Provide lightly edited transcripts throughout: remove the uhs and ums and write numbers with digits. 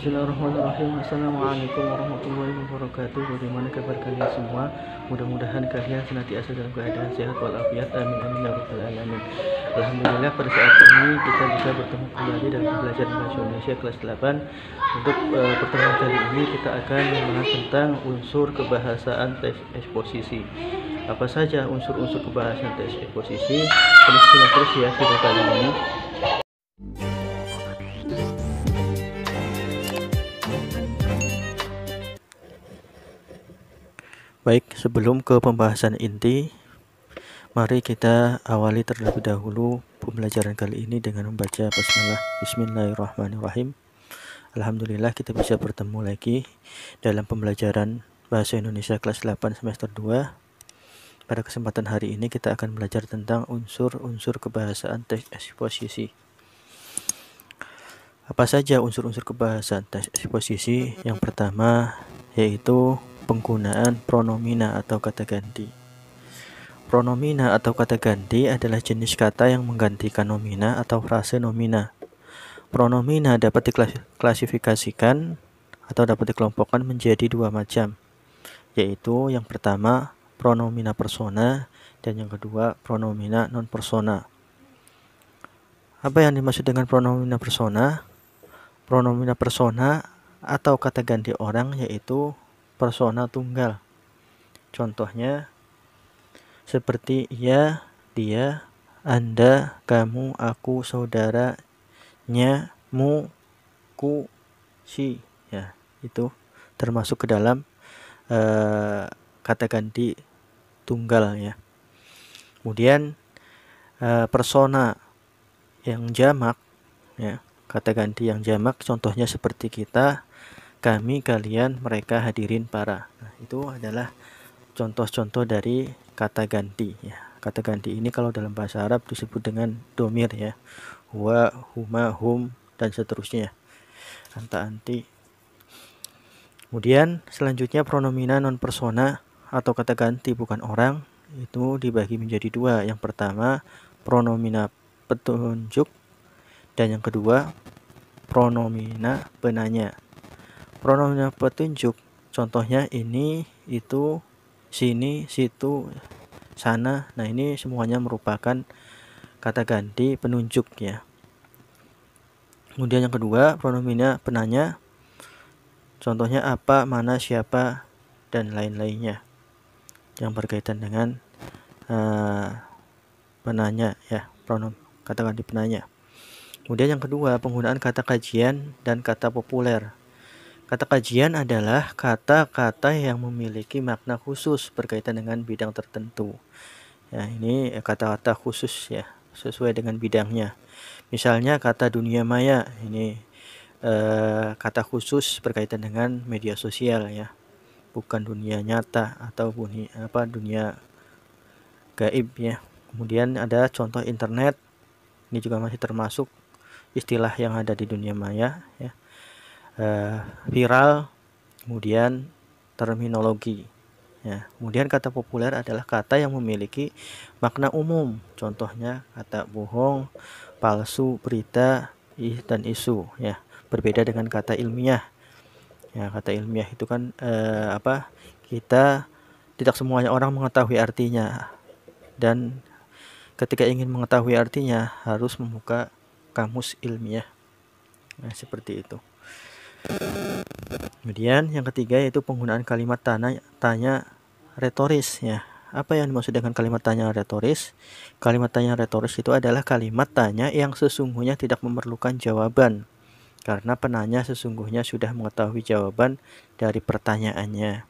Bismillahirrahmanirrahim. Assalamualaikum warahmatullahi wabarakatuh. Bagaimana kabar kalian semua? Mudah-mudahan kalian senantiasa dalam keadaan sehat walafiat. Amin amin ya rabbal alamin. Alhamdulillah pada saat ini kita bisa bertemu kembali dalam pembelajaran bahasa Indonesia kelas 8. Untuk pertemuan kali ini kita akan membahas tentang unsur kebahasaan teks eksposisi. Apa saja unsur-unsur kebahasaan teks eksposisi? Simak terus ya video kali ini. Baik, sebelum ke pembahasan inti, mari kita awali terlebih dahulu pembelajaran kali ini dengan membaca basmalah. Bismillahirrahmanirrahim. Alhamdulillah kita bisa bertemu lagi dalam pembelajaran Bahasa Indonesia kelas 8 semester 2. Pada kesempatan hari ini kita akan belajar tentang unsur-unsur kebahasaan teks eksposisi. Apa saja unsur-unsur kebahasaan teks eksposisi? Yang pertama yaitu penggunaan pronomina atau kata ganti. Pronomina atau kata ganti adalah jenis kata yang menggantikan nomina atau frase nomina. Pronomina dapat diklasifikasikan atau dapat dikelompokkan menjadi dua macam, yaitu yang pertama pronomina persona dan yang kedua pronomina non persona. Apa yang dimaksud dengan pronomina persona? Pronomina persona atau kata ganti orang yaitu persona tunggal. Contohnya seperti ia, dia, anda, kamu, aku, saudaranya, mu, ku, si. Ya, itu termasuk ke dalam kata ganti tunggal ya. Kemudian persona yang jamak ya, kata ganti yang jamak contohnya seperti kita, kami, kalian, mereka, hadirin, para. Nah, itu adalah contoh-contoh dari kata ganti ya. Kata ganti ini kalau dalam bahasa Arab disebut dengan domir ya. Huwa, huma, hum, dan seterusnya. Anta, anti. Kemudian selanjutnya pronomina non persona atau kata ganti bukan orang itu dibagi menjadi dua. Yang pertama pronomina petunjuk dan yang kedua pronomina penanya. Pronomina petunjuk contohnya ini, itu, sini, situ, sana. Nah, ini semuanya merupakan kata ganti penunjuk ya. Kemudian yang kedua pronomina penanya contohnya apa, mana, siapa, dan lain-lainnya yang berkaitan dengan penanya ya, pronom kata ganti penanya. Kemudian yang kedua penggunaan kata kajian dan kata populer. Kata kajian adalah kata-kata yang memiliki makna khusus berkaitan dengan bidang tertentu. Ya, ini kata-kata khusus ya, sesuai dengan bidangnya. Misalnya kata dunia maya, ini kata khusus berkaitan dengan media sosial ya, bukan dunia nyata atau dunia gaib ya. Kemudian ada contoh internet, ini juga masih termasuk istilah yang ada di dunia maya ya. Viral, kemudian terminologi ya. Kemudian kata populer adalah kata yang memiliki makna umum, contohnya kata bohong, palsu, berita, dan isu ya. Berbeda dengan kata ilmiah ya. Kata ilmiah itu kan kita tidak semuanya orang mengetahui artinya, dan ketika ingin mengetahui artinya harus membuka kamus ilmiah. Nah, seperti itu. Kemudian yang ketiga yaitu penggunaan kalimat tanya retoris ya. Apa yang dimaksud dengan kalimat tanya retoris? Kalimat tanya retoris itu adalah kalimat tanya yang sesungguhnya tidak memerlukan jawaban, karena penanya sesungguhnya sudah mengetahui jawaban dari pertanyaannya.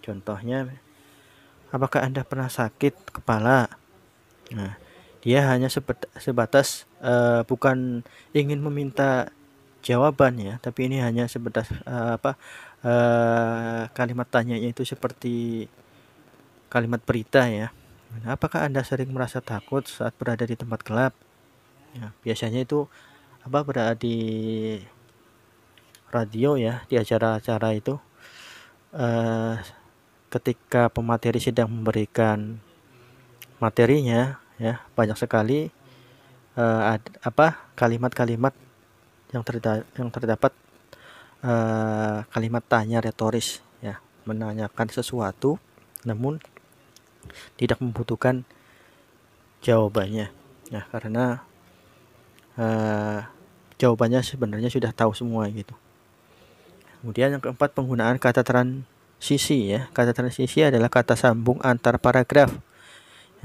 Contohnya, apakah Anda pernah sakit kepala? Nah, dia hanya sebatas bukan ingin meminta jawaban ya, tapi ini hanya sebatas kalimat tanyanya itu seperti kalimat berita ya. Apakah Anda sering merasa takut saat berada di tempat gelap? Ya, biasanya itu berada di radio ya, di acara-acara itu ketika pemateri sedang memberikan materinya ya, banyak sekali kalimat-kalimat yang terdapat kalimat tanya retoris ya, menanyakan sesuatu namun tidak membutuhkan jawabannya. Nah, karena jawabannya sebenarnya sudah tahu semua gitu. Kemudian yang keempat, penggunaan kata transisi ya. Kata transisi adalah kata sambung antar paragraf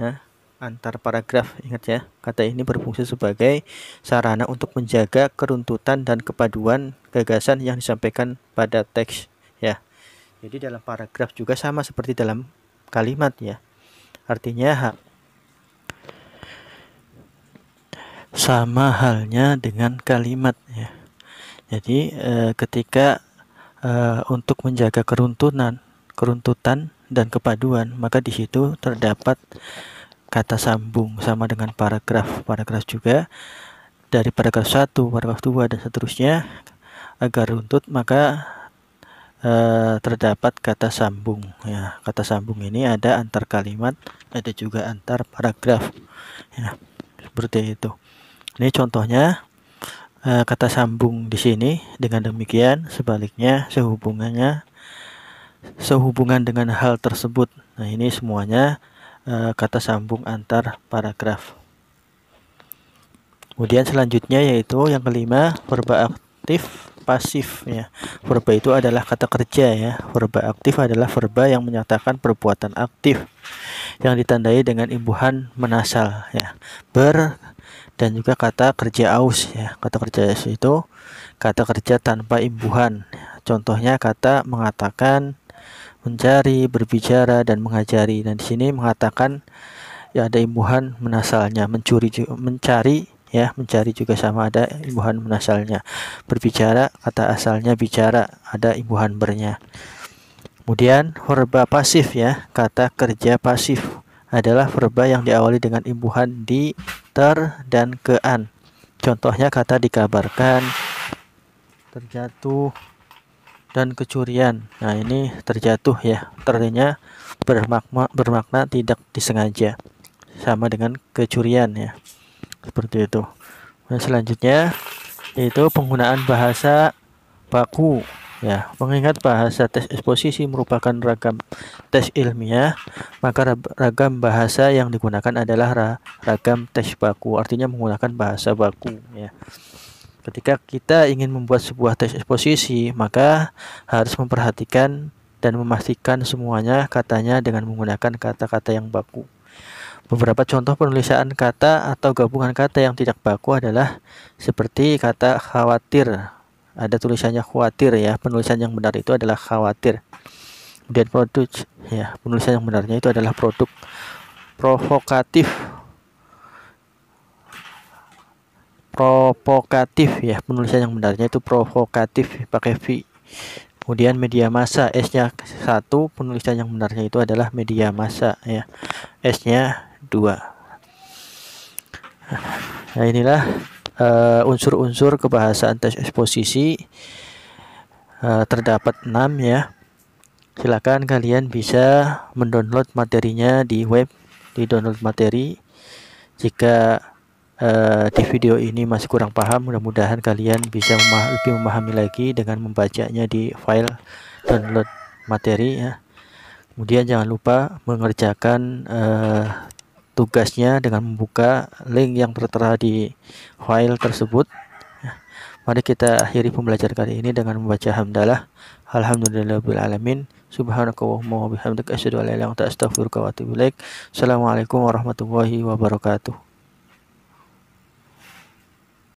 ya, antar paragraf. Ingat ya, kata ini berfungsi sebagai sarana untuk menjaga keruntutan dan kepaduan gagasan yang disampaikan pada teks ya. Jadi dalam paragraf juga sama seperti dalam kalimat ya. Artinya sama halnya dengan kalimat ya. Jadi ketika untuk menjaga keruntutan dan kepaduan, maka di situ terdapat kata sambung sama dengan paragraf. Paragraf juga dari paragraf 1, paragraf 2 dan seterusnya. Agar runtut maka terdapat kata sambung ya. Kata sambung ini ada antar kalimat, ada juga antar paragraf ya, seperti itu. Ini contohnya kata sambung di sini. Dengan demikian sebaliknya sehubungan dengan hal tersebut. Nah, ini semuanya kata sambung antar paragraf. Kemudian selanjutnya yaitu yang kelima, verba aktif pasif ya. Verba itu adalah kata kerja ya. Verba aktif adalah verba yang menyatakan perbuatan aktif yang ditandai dengan imbuhan menasal ya. Dan juga kata kerja aus ya. Kata kerja aus itu kata kerja tanpa imbuhan. Contohnya kata mengatakan, mencari, berbicara dan mengajari. Dan di sini mengatakan ya ada imbuhan menasalnya. Mencari ya, mencari juga sama ada imbuhan menasalnya. Berbicara kata asalnya bicara, ada imbuhan bernya. Kemudian verba pasif ya, kata kerja pasif adalah verba yang diawali dengan imbuhan di, ter, dan ke an. Contohnya kata dikabarkan, terjatuh, dan kecurian. Nah, ini terjatuh ya, ternya bermakna tidak disengaja, sama dengan kecurian ya, seperti itu. Nah, selanjutnya yaitu penggunaan bahasa baku ya. Mengingat bahasa tes eksposisi merupakan ragam tes ilmiah, maka ragam bahasa yang digunakan adalah ragam tes baku, artinya menggunakan bahasa baku ya. Ketika kita ingin membuat sebuah tes eksposisi, maka harus memperhatikan dan memastikan semuanya katanya dengan menggunakan kata-kata yang baku. Beberapa contoh penulisan kata atau gabungan kata yang tidak baku adalah seperti kata khawatir. Ada tulisannya khawatir ya, penulisan yang benar itu adalah khawatir. Kemudian produk ya, penulisan yang benarnya itu adalah produk. Provokatif ya, penulisan yang benarnya itu provokatif pakai V. Kemudian media massa, S-nya 1, penulisan yang benarnya itu adalah media massa ya, S-nya 2. Nah, inilah unsur-unsur kebahasaan tes eksposisi. Terdapat 6 ya. Silakan kalian bisa mendownload materinya di web, di download materi. Jika di video ini masih kurang paham, mudah-mudahan kalian bisa lebih memahami lagi dengan membacanya di file download materi ya. Kemudian jangan lupa mengerjakan tugasnya dengan membuka link yang tertera di file tersebut. Mari kita akhiri pembelajaran kali ini dengan membaca hamdalah. Alhamdulillahirabbil alamin. Subhanakallahumma wa bihamdika asyhadu an la ilaha illa anta astaghfiruka wa atubu ilaik. Assalamualaikum warahmatullahi wabarakatuh.